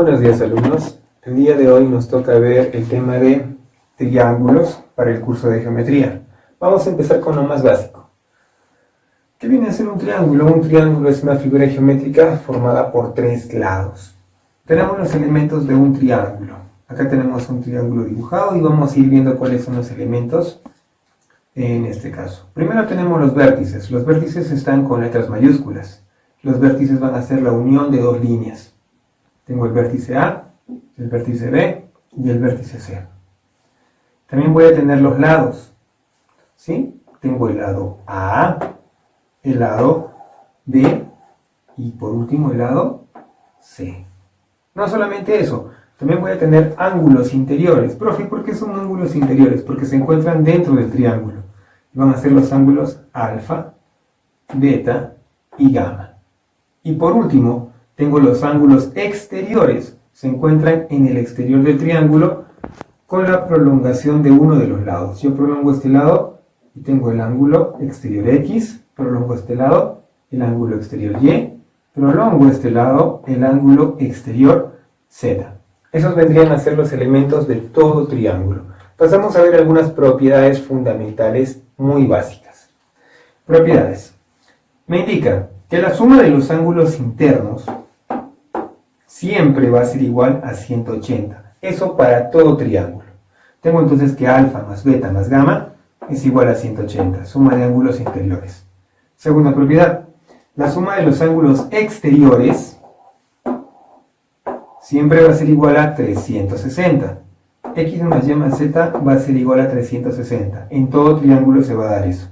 Buenos días, alumnos. El día de hoy nos toca ver el tema de triángulos para el curso de geometría. Vamos a empezar con lo más básico. ¿Qué viene a ser un triángulo? Un triángulo es una figura geométrica formada por tres lados. Tenemos los elementos de un triángulo. Acá tenemos un triángulo dibujado y vamos a ir viendo cuáles son los elementos en este caso. Primero tenemos los vértices. Los vértices están con letras mayúsculas. Los vértices van a ser la unión de dos líneas. Tengo el vértice A, el vértice B y el vértice C. También voy a tener los lados, ¿sí? Tengo el lado A, el lado B y por último el lado C. No solamente eso, también voy a tener ángulos interiores. Profe, ¿por qué son ángulos interiores? Porque se encuentran dentro del triángulo. Van a ser los ángulos alfa, beta y gamma. Y por último, tengo los ángulos exteriores. Se encuentran en el exterior del triángulo con la prolongación de uno de los lados. Yo prolongo este lado y tengo el ángulo exterior X, prolongo este lado, el ángulo exterior Y, prolongo este lado, el ángulo exterior Z. Esos vendrían a ser los elementos de todo triángulo. Pasamos a ver algunas propiedades fundamentales muy básicas. Propiedades. Me indica que la suma de los ángulos internos siempre va a ser igual a 180. Eso para todo triángulo. Tengo entonces que alfa más beta más gamma es igual a 180, suma de ángulos interiores. Segunda propiedad, la suma de los ángulos exteriores siempre va a ser igual a 360. X más Y más Z va a ser igual a 360. En todo triángulo se va a dar eso.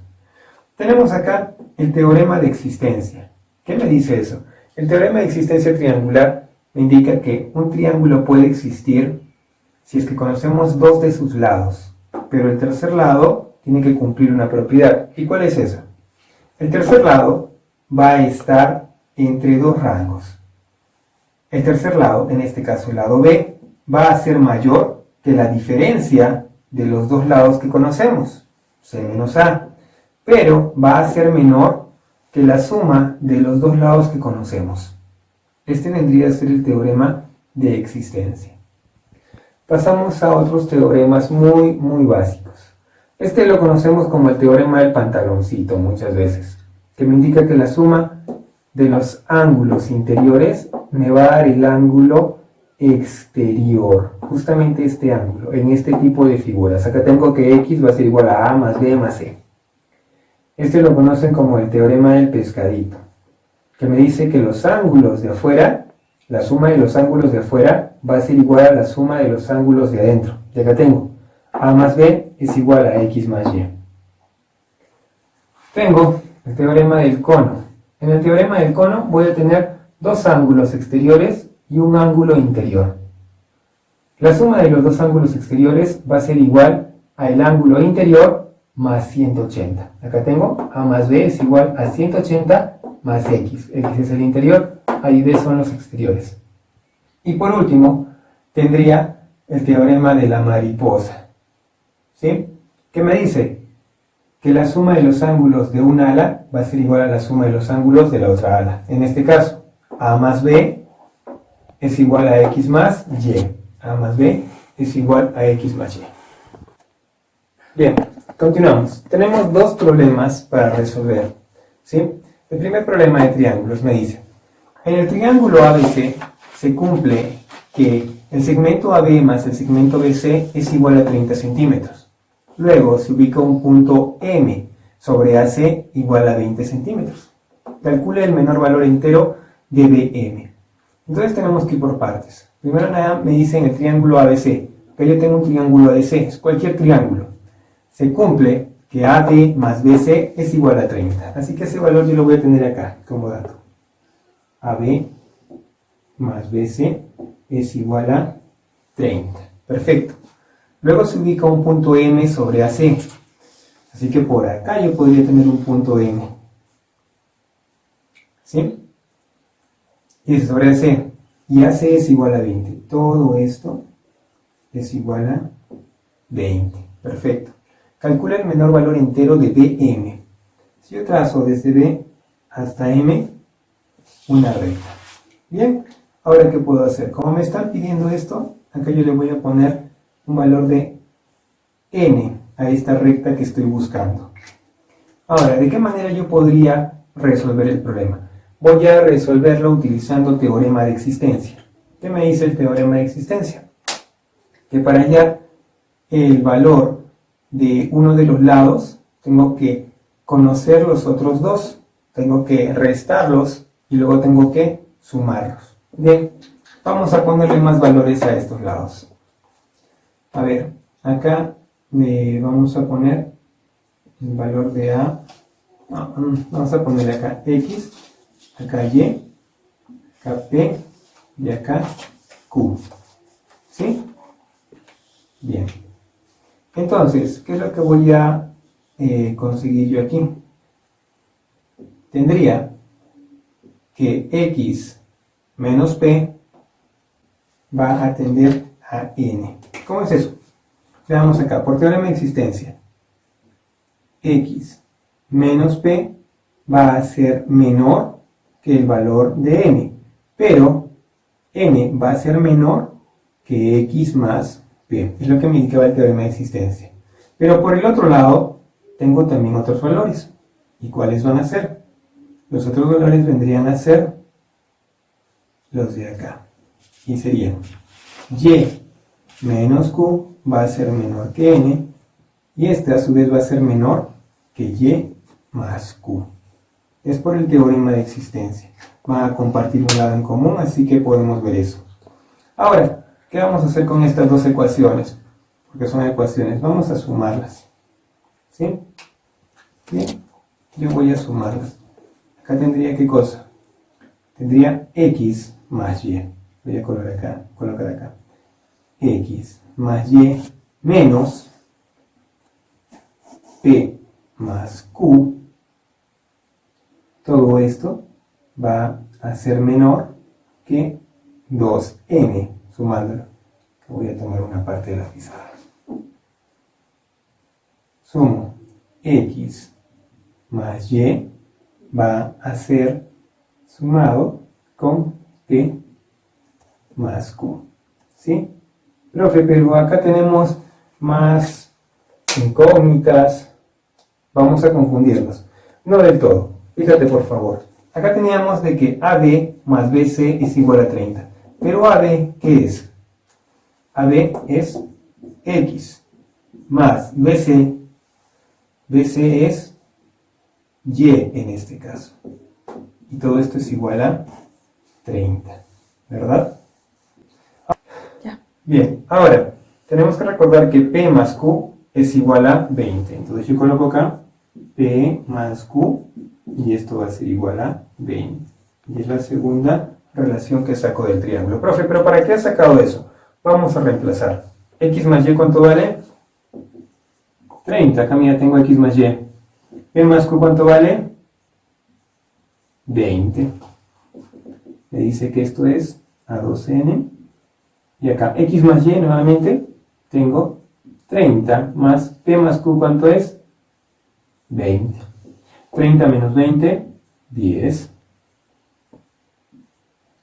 Tenemos acá el teorema de existencia. ¿Qué me dice eso? El teorema de existencia triangular me indica que un triángulo puede existir si es que conocemos dos de sus lados, pero el tercer lado tiene que cumplir una propiedad. ¿Y cuál es esa? El tercer lado va a estar entre dos rangos. El tercer lado, en este caso el lado B, va a ser mayor que la diferencia de los dos lados que conocemos, C menos A, pero va a ser menor que la suma de los dos lados que conocemos. Este vendría a ser el teorema de existencia. Pasamos a otros teoremas muy básicos. Este lo conocemos como el teorema del pantaloncito muchas veces, que me indica que la suma de los ángulos interiores me va a dar el ángulo exterior, justamente este ángulo, en este tipo de figuras. Acá tengo que X va a ser igual a A más B más C. Este lo conocen como el teorema del pescadito, que me dice que los ángulos de afuera, la suma de los ángulos de afuera va a ser igual a la suma de los ángulos de adentro. Y acá tengo A más B es igual a X más Y. Tengo el teorema del cono. En el teorema del cono voy a tener dos ángulos exteriores y un ángulo interior. La suma de los dos ángulos exteriores va a ser igual al ángulo interior más 180. Acá tengo A más B es igual a 180 más X. X es el interior, A y B son los exteriores. Y por último, tendría el teorema de la mariposa. ¿Sí? ¿Qué me dice? Que la suma de los ángulos de un ala va a ser igual a la suma de los ángulos de la otra ala. En este caso, A más B es igual a X más Y. A más B es igual a X más Y. Bien, continuamos. Tenemos dos problemas para resolver, ¿sí? El primer problema de triángulos me dice, en el triángulo ABC se cumple que el segmento AB más el segmento BC es igual a 30 centímetros. Luego se ubica un punto M sobre AC igual a 20 centímetros. Calcule el menor valor entero de BM. Entonces tenemos que ir por partes. Primero nada me dice en el triángulo ABC, que yo tengo un triángulo ABC, es cualquier triángulo. Se cumple que AB más BC es igual a 30. Así que ese valor yo lo voy a tener acá como dato. AB más BC es igual a 30. Perfecto. Luego se ubica un punto M sobre AC. Así que por acá yo podría tener un punto M. ¿Sí? Y es sobre AC. Y AC es igual a 20. Todo esto es igual a 20. Perfecto. Calcula el menor valor entero de BM. Si yo trazo desde B hasta M una recta. Bien, Ahora, ¿qué puedo hacer? Como me están pidiendo esto, acá yo le voy a poner un valor de n a esta recta que estoy buscando. Ahora, ¿de qué manera yo podría resolver el problema? Voy a resolverlo utilizando teorema de existencia. ¿Qué me dice el teorema de existencia? Que para hallar el valor de uno de los lados, tengo que conocer los otros dos. Tengo que restarlos y luego tengo que sumarlos. Bien, vamos a ponerle más valores a estos lados. A ver, acá vamos a poner el valor de A. Vamos a ponerle acá X, acá Y, acá P y acá Q. ¿Sí? Bien. Entonces, ¿qué es lo que voy a conseguir yo aquí? Tendría que X menos P va a tender a N. ¿Cómo es eso? Veamos acá, por teorema de existencia. X menos P va a ser menor que el valor de N, pero N va a ser menor que X más P. Es lo que me indicaba el teorema de existencia. Pero por el otro lado, tengo también otros valores. ¿Y cuáles van a ser? Los otros valores vendrían a ser los de acá. Y serían Y menos Q va a ser menor que N, y este a su vez va a ser menor que Y más Q. Es por el teorema de existencia. Van a compartir un lado en común, así que podemos ver eso. Ahora, ¿qué vamos a hacer con estas dos ecuaciones? Porque son ecuaciones. Vamos a sumarlas. ¿Sí? Bien, yo voy a sumarlas. Acá tendría, ¿qué cosa? Tendría X más Y. Voy a colocar acá. X más Y menos P más Q. Todo esto va a ser menor que 2n, sumándolo. Voy a tomar una parte de la pizarra. Sumo X más Y va a ser sumado con P más Q. ¿Sí? Profe, pero acá tenemos más incógnitas. Vamos a confundirlos. No del todo. Fíjate por favor. Acá teníamos de que AB más BC es igual a 30. Pero AB, ¿qué es? AB es X más BC. BC es Y en este caso. Y todo esto es igual a 30. ¿Verdad? Ya. Bien, ahora tenemos que recordar que P más Q es igual a 20. Entonces yo coloco acá P más Q y esto va a ser igual a 20. Y es la segunda relación que saco del triángulo. Profe, ¿pero para qué has sacado eso? Vamos a reemplazar. X más Y, ¿cuánto vale? 30. Acá mira, tengo X más Y. P más Q, ¿cuánto vale? 20. Me dice que esto es a 2n. Y acá X más Y, nuevamente, tengo 30 más P más Q, ¿cuánto es? 20. 30 menos 20, 10.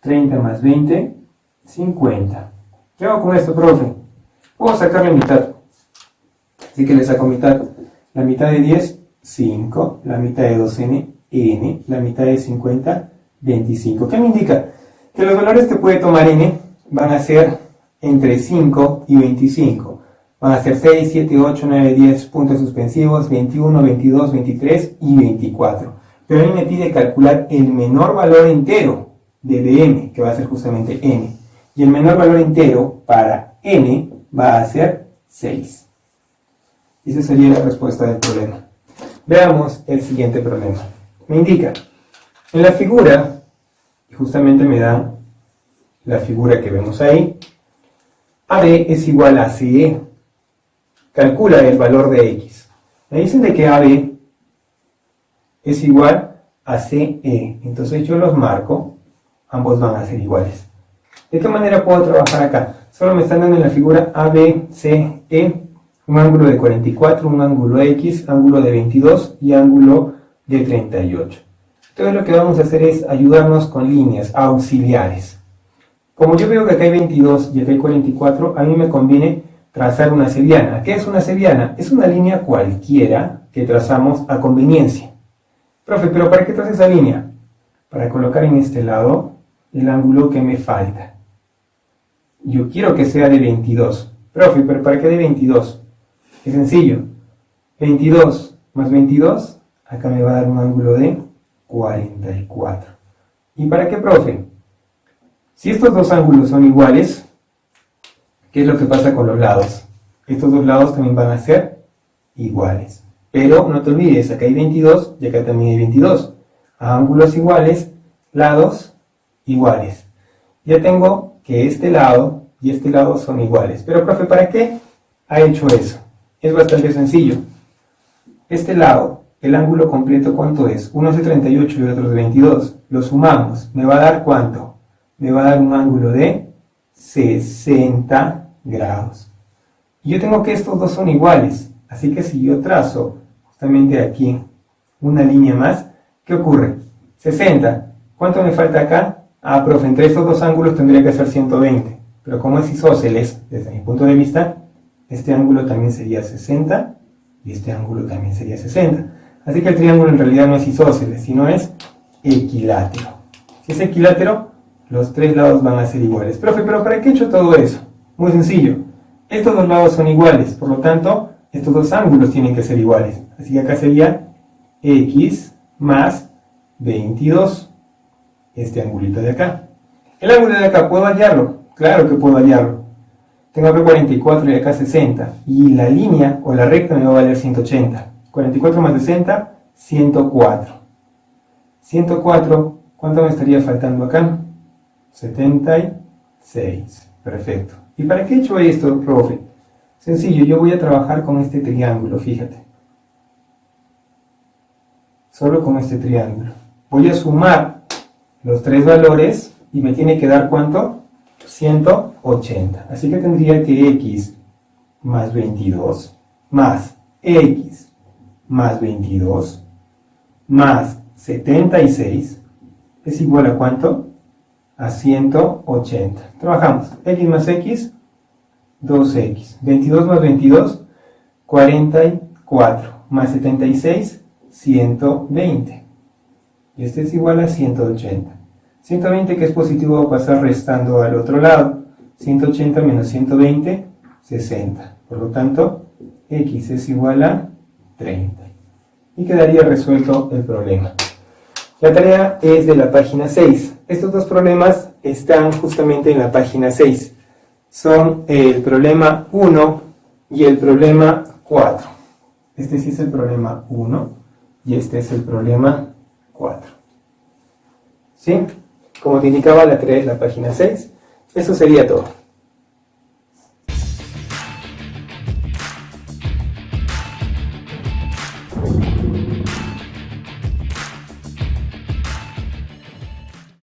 30 más 20, 50. ¿Qué hago con esto, profe? Puedo sacar la mitad. Así que le saco mitad. La mitad de 10, 5. La mitad de 2n, n. La mitad de 50, 25. ¿Qué me indica? Que los valores que puede tomar n van a ser entre 5 y 25. Van a ser 6, 7, 8, 9, 10 puntos suspensivos, 21, 22, 23 y 24. Pero a mí me pide calcular el menor valor entero de Dm, que va a ser justamente n. Y el menor valor entero para n va a ser 6. Y esa sería la respuesta del problema. Veamos el siguiente problema. Me indica, en la figura, y justamente me da la figura que vemos ahí, AB es igual a CE. Calcula el valor de X. Me dicen de que AB es igual a CE. Entonces yo los marco. Ambos van a ser iguales. ¿De qué manera puedo trabajar acá? Solo me están dando en la figura ABCE un ángulo de 44, un ángulo X, ángulo de 22 y ángulo de 38. Entonces lo que vamos a hacer es ayudarnos con líneas auxiliares. Como yo veo que acá hay 22 y acá hay 44, a mí me conviene trazar una seriana. ¿Qué es una seriana? Es una línea cualquiera que trazamos a conveniencia. Profe, ¿pero para qué trazo esa línea? Para colocar en este lado el ángulo que me falta. Yo quiero que sea de 22. Profe, ¿pero para qué de 22? Es sencillo. 22 más 22, acá me va a dar un ángulo de 44. ¿Y para qué, profe? Si estos dos ángulos son iguales, ¿qué es lo que pasa con los lados? Estos dos lados también van a ser iguales. Pero no te olvides, acá hay 22 y acá también hay 22. A ángulos iguales, lados iguales. Ya tengo que este lado y este lado son iguales. Pero, profe, ¿para qué ha hecho eso? Es bastante sencillo. Este lado, el ángulo completo, ¿cuánto es? Uno es de 38 y el otro es de 22. Lo sumamos. ¿Me va a dar cuánto? Me va a dar un ángulo de 60 grados. Y yo tengo que estos dos son iguales. Así que si yo trazo justamente aquí una línea más, ¿qué ocurre? 60. ¿Cuánto me falta acá? Ah, profe, entre estos dos ángulos tendría que ser 120. Pero como es isósceles, desde mi punto de vista, este ángulo también sería 60 y este ángulo también sería 60. Así que el triángulo en realidad no es isósceles, sino es equilátero. Si es equilátero, los tres lados van a ser iguales. Profe, ¿pero para qué he hecho todo eso? Muy sencillo. Estos dos lados son iguales, por lo tanto, estos dos ángulos tienen que ser iguales. Así que acá sería x más 22. Este angulito de acá. El ángulo de acá, ¿puedo hallarlo? Claro que puedo hallarlo. Tengo acá 44 y acá 60. Y la línea o la recta me va a valer 180. 44 más 60, 104. 104, ¿cuánto me estaría faltando acá? 76. Perfecto. ¿Y para qué he hecho esto, profe? Sencillo, yo voy a trabajar con este triángulo, fíjate. Solo con este triángulo. Voy a sumar los tres valores y me tiene que dar ¿cuánto? 180. Así que tendría que x más 22 más x más 22 más 76 es igual a ¿cuánto? A 180. Trabajamos. X más x, 2x. 22 más 22, 44. Más 76, 120. Y este es igual a 180. 120 que es positivo va a pasar restando al otro lado. 180 menos 120, 60. Por lo tanto, x es igual a 30. Y quedaría resuelto el problema. La tarea es de la página 6. Estos dos problemas están justamente en la página 6. Son el problema 1 y el problema 4. Este sí es el problema 1 y este es el problema 4. ¿Sí? Como te indicaba, la tarea es la página 6. Eso sería todo.